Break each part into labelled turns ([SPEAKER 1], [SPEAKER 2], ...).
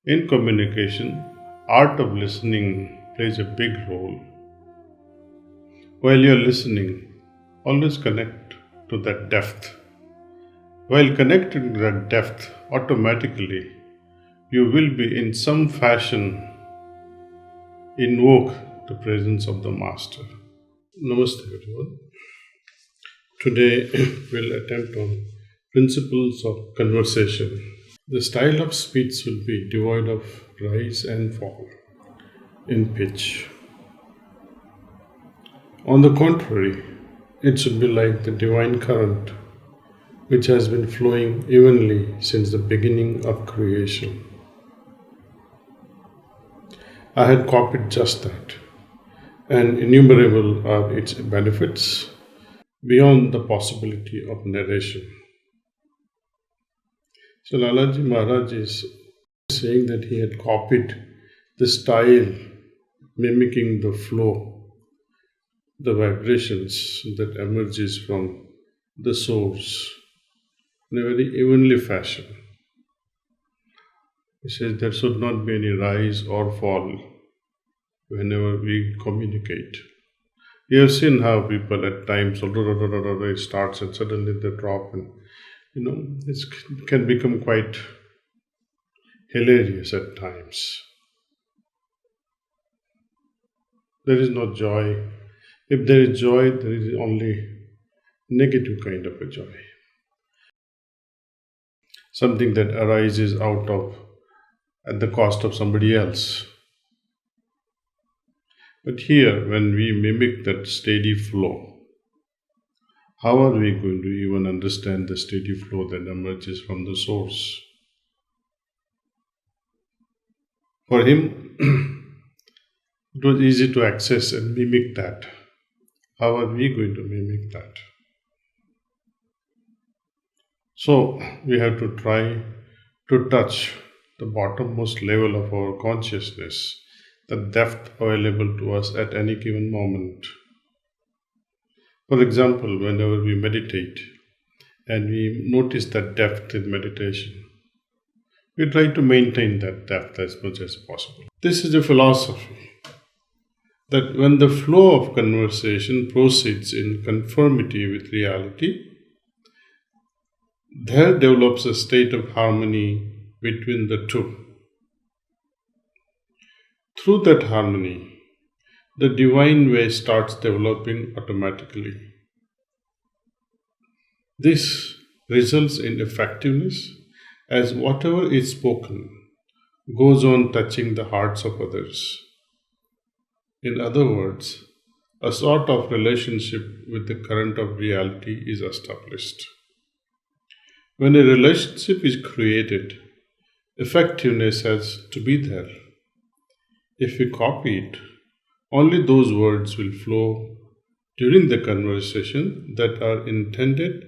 [SPEAKER 1] In communication, art of listening plays a big role. While you're listening, always connect to that depth. While connecting to that depth, automatically you will be in some fashion invoke the presence of the Master. Namaste everyone. Today we'll attempt on principles of conversation. The style of speech will be devoid of rise and fall in pitch. On the contrary, it should be like the divine current which has been flowing evenly since the beginning of creation. I had copied just that, and innumerable are its benefits beyond the possibility of narration. So Lalaji Maharaj is saying that he had copied the style mimicking the flow, the vibrations that emerges from the source in a very evenly fashion. He says there should not be any rise or fall whenever we communicate. You have seen how people at times it starts and suddenly they drop, and it can become quite hilarious at times. There is no joy. If there is joy, there is only negative kind of a joy. Something that arises out of at the cost of somebody else. But here, when we mimic that steady flow, how are we going to even understand the steady flow that emerges from the source? For him, it was easy to access and mimic that. How are we going to mimic that? So, we have to try to touch the bottommost level of our consciousness, the depth available to us at any given moment. For example, whenever we meditate and we notice that depth in meditation, we try to maintain that depth as much as possible. This is a philosophy that when the flow of conversation proceeds in conformity with reality, there develops a state of harmony between the two. Through that harmony, the divine way starts developing automatically. This results in effectiveness as whatever is spoken goes on touching the hearts of others. In other words, a sort of relationship with the current of reality is established. When a relationship is created, effectiveness has to be there. If we copy it, only those words will flow during the conversation that are intended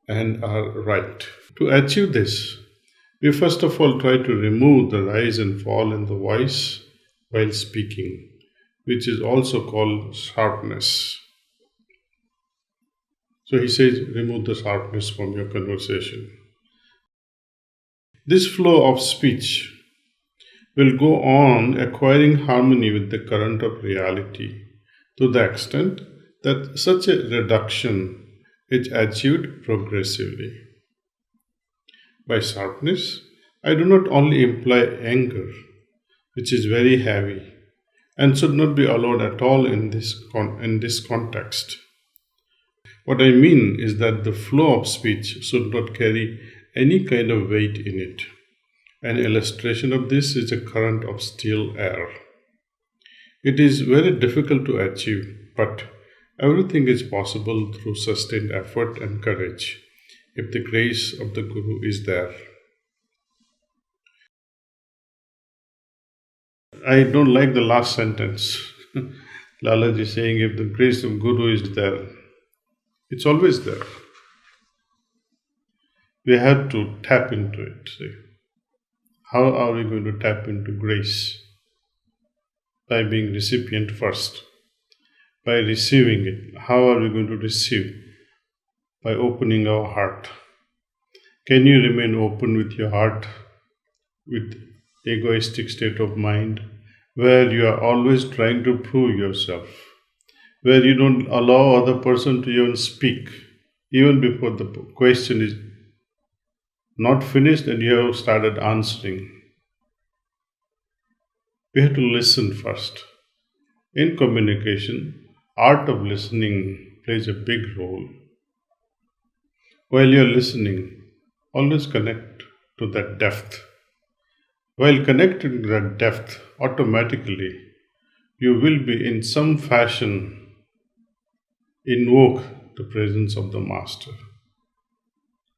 [SPEAKER 1] and are right. To achieve this, we first of all try to remove the rise and fall in the voice while speaking, which is also called sharpness. So he says, remove the sharpness from your conversation. This flow of speech will go on acquiring harmony with the current of reality to the extent that such a reduction is achieved progressively. By sharpness, I do not only imply anger, which is very heavy and should not be allowed at all in this context. What I mean is that the flow of speech should not carry any kind of weight in it. An illustration of this is a current of still air. It is very difficult to achieve, but everything is possible through sustained effort and courage, if the grace of the Guru is there. I don't like the last sentence. Lalaji saying, if the grace of Guru is there, it's always there. We have to tap into it. See. How are we going to tap into grace? By being recipient first. By receiving it. How are we going to receive? By opening our heart. Can you remain open with your heart with egoistic state of mind where you are always trying to prove yourself, where you don't allow other person to even speak, even before the question is not finished and you have started answering. We have to listen first. In communication, art of listening plays a big role. While you're listening, always connect to that depth. While connecting to that depth, automatically you will be in some fashion invoke the presence of the Master.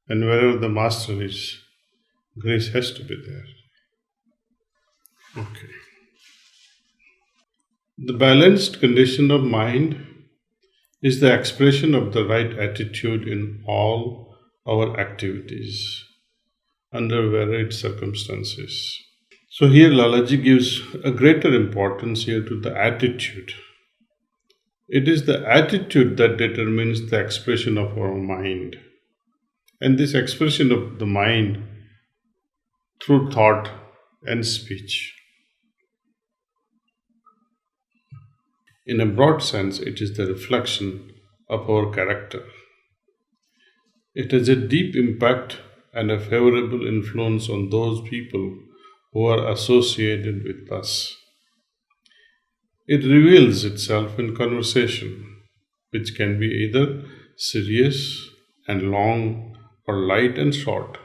[SPEAKER 1] And wherever the Master is, grace has to be there. Okay. The balanced condition of mind is the expression of the right attitude in all our activities under varied circumstances. So here Lalaji gives a greater importance here to the attitude. It is the attitude that determines the expression of our mind. And this expression of the mind through thought and speech. In a broad sense, it is the reflection of our character. It has a deep impact and a favorable influence on those people who are associated with us. It reveals itself in conversation, which can be either serious and long or light and short.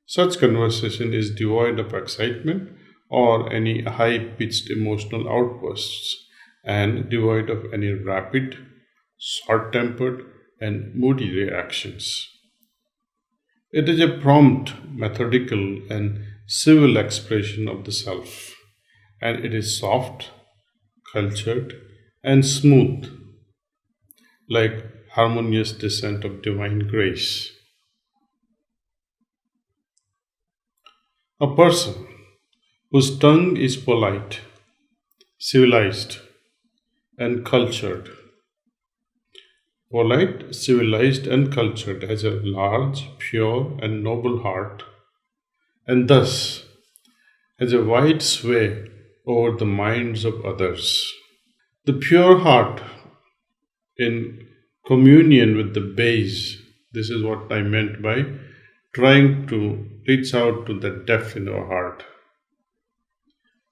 [SPEAKER 1] Such conversation is devoid of excitement or any high-pitched emotional outbursts and devoid of any rapid, short-tempered and moody reactions. It is a prompt, methodical and civil expression of the self, and it is soft, cultured and smooth, like harmonious descent of divine grace. A person whose tongue is polite, civilized, and cultured. Polite, civilized, and cultured has a large, pure, and noble heart, and thus has a wide sway over the minds of others. The pure heart in communion with the base, this is what I meant by trying to reach out to the depth in our heart.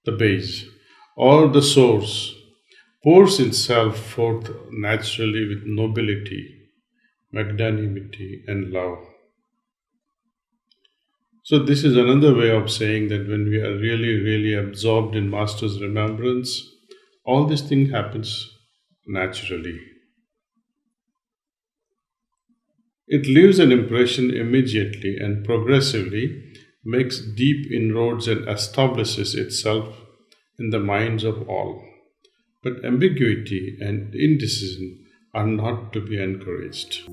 [SPEAKER 1] The base or the source pours itself forth naturally with nobility, magnanimity, and love. So, this is another way of saying that when we are really absorbed in Master's remembrance, all this thing happens naturally. It leaves an impression immediately and progressively makes deep inroads and establishes itself in the minds of all. But ambiguity and indecision are not to be encouraged.